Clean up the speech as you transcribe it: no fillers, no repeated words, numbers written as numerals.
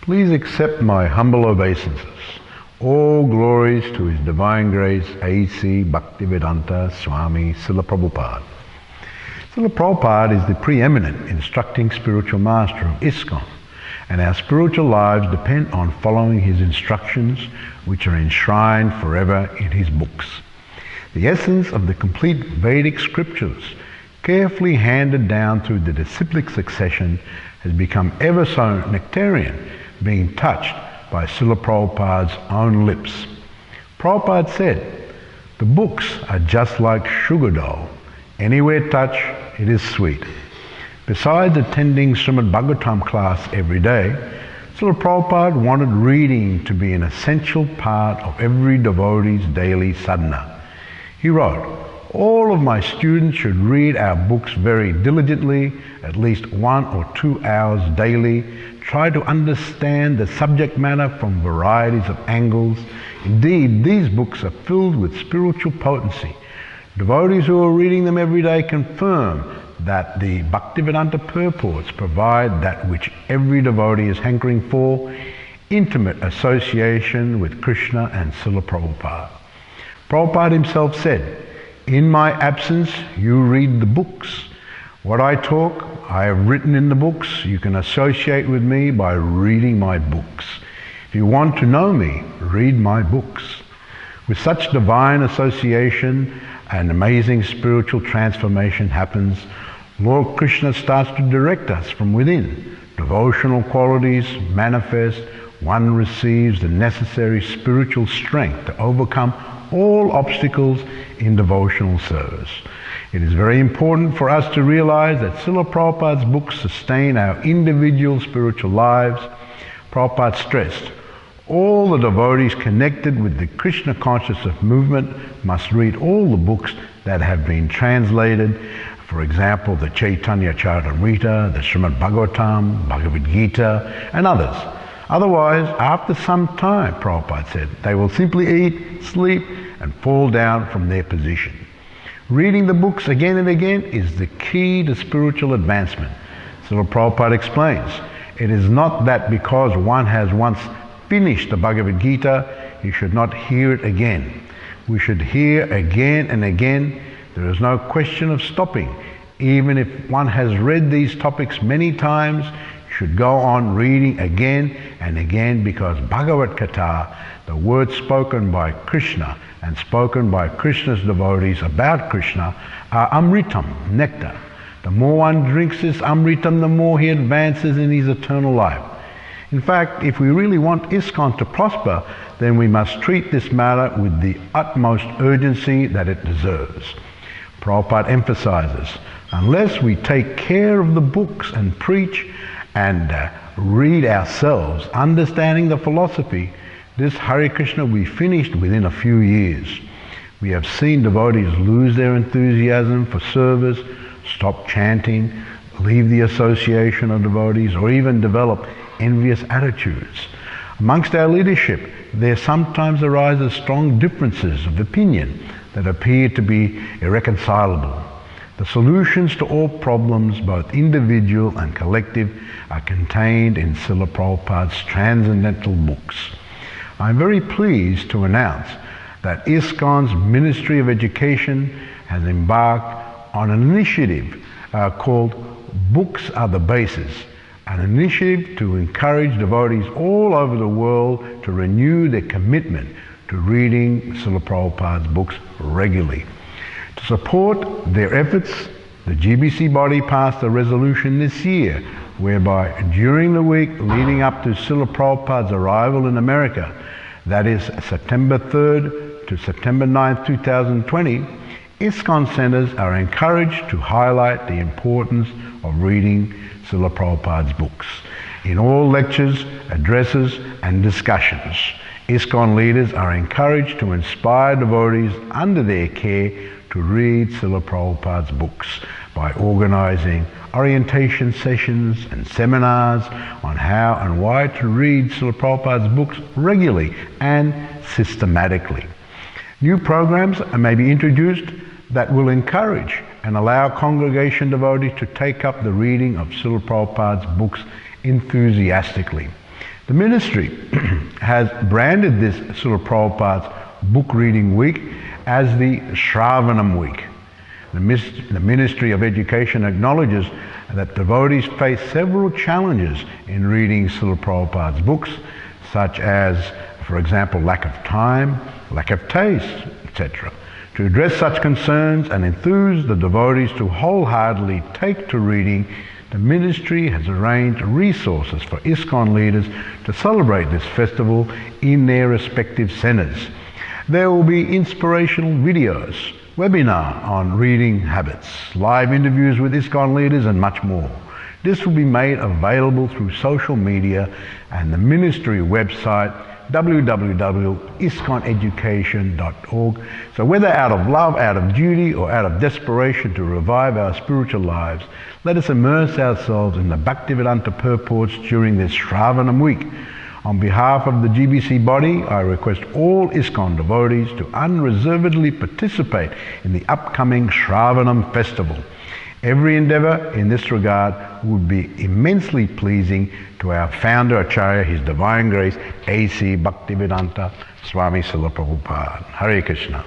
Please accept my humble obeisances. All glories to His Divine Grace A.C. Bhaktivedanta Swami Srila Prabhupada. Srila Prabhupada is the preeminent instructing spiritual master of ISKCON, and our spiritual lives depend on following his instructions, which are enshrined forever in his books. The essence of the complete Vedic scriptures, carefully handed down through the disciplic succession, has become ever so nectarian, being touched by Srila Prabhupada's own lips. Prabhupada said, "The books are just like sugar dough. Anywhere touch, it is sweet." Besides attending Srimad Bhagavatam class every day, Srila Prabhupada wanted reading to be an essential part of every devotee's daily sadhana. He wrote, "All of my students should read our books very diligently, at least 1 or 2 hours daily. Try to understand the subject matter from varieties of angles. Indeed, these books are filled with spiritual potency. Devotees who are reading them every day confirm that the Bhaktivedanta purports provide that which every devotee is hankering for, intimate association with Krishna and Srila Prabhupada." Prabhupada himself said, "In my absence, you read the books. What I talk, I have written in the books. You can associate with me by reading my books. If you want to know me, read my books." With such divine association, an amazing spiritual transformation happens. Lord Krishna starts to direct us from within. Devotional qualities manifest. One receives the necessary spiritual strength to overcome all obstacles in devotional service. It is very important for us to realize that Srila Prabhupada's books sustain our individual spiritual lives. Prabhupada stressed, all the devotees connected with the Krishna consciousness movement must read all the books that have been translated. For example, the Chaitanya Charitamrita, the Srimad Bhagavatam, Bhagavad Gita, and others. Otherwise, after some time, Prabhupada said, they will simply eat, sleep, and fall down from their position. Reading the books again and again is the key to spiritual advancement. Srila Prabhupada explains, it is not that because one has once finished the Bhagavad Gita, you should not hear it again. We should hear again and again. There is no question of stopping. Even if one has read these topics many times, you should go on reading again and again, because Bhagavad Gita, the words spoken by Krishna and spoken by Krishna's devotees about Krishna, are amritam, nectar. The more one drinks this amritam, the more he advances in his eternal life. In fact, if we really want ISKCON to prosper, then we must treat this matter with the utmost urgency that it deserves. Prabhupada emphasizes, unless we take care of the books and preach and read ourselves, understanding the philosophy, this Hare Krishna will be finished within a few years. We have seen devotees lose their enthusiasm for service, stop chanting, leave the association of devotees, or even develop envious attitudes. Amongst our leadership, there sometimes arises strong differences of opinion that appear to be irreconcilable. The solutions to all problems, both individual and collective, are contained in Srila Prabhupada's transcendental books. I am very pleased to announce that ISKCON's Ministry of Education has embarked on an initiative called Books Are the Basis, an initiative to encourage devotees all over the world to renew their commitment to reading Srila Prabhupada's books regularly. To support their efforts, the GBC body passed a resolution this year whereby during the week leading up to Srila Prabhupada's arrival in America, that is September 3rd to September 9th, 2020, ISKCON centers are encouraged to highlight the importance of reading Srila Prabhupada's books in all lectures, addresses, and discussions. ISKCON leaders are encouraged to inspire devotees under their care to read Srila Prabhupada's books by organizing orientation sessions and seminars on how and why to read Srila Prabhupada's books regularly and systematically. New programs may be introduced that will encourage and allow congregation devotees to take up the reading of Srila Prabhupada's books enthusiastically. The ministry has branded this Srila Prabhupada's book reading week as the Sravanam week. The Ministry of Education acknowledges that devotees face several challenges in reading Srila Prabhupada's books, such as, for example, lack of time, lack of taste, etc. To address such concerns and enthuse the devotees to wholeheartedly take to reading, the ministry has arranged resources for ISKCON leaders to celebrate this festival in their respective centres. There will be inspirational videos, webinar on reading habits, live interviews with ISKCON leaders and much more. This will be made available through social media and the ministry website www.iskoneducation.org. So whether out of love, out of duty, or out of desperation to revive our spiritual lives, let us immerse ourselves in the Bhaktivedanta purports during this Sravanam week. On behalf of the GBC body, I request all ISKCON devotees to unreservedly participate in the upcoming Sravanam festival. Every endeavour in this regard would be immensely pleasing to our founder Acharya, His Divine Grace, A.C. Bhaktivedanta Swami Srila Prabhupada. Hare Krishna.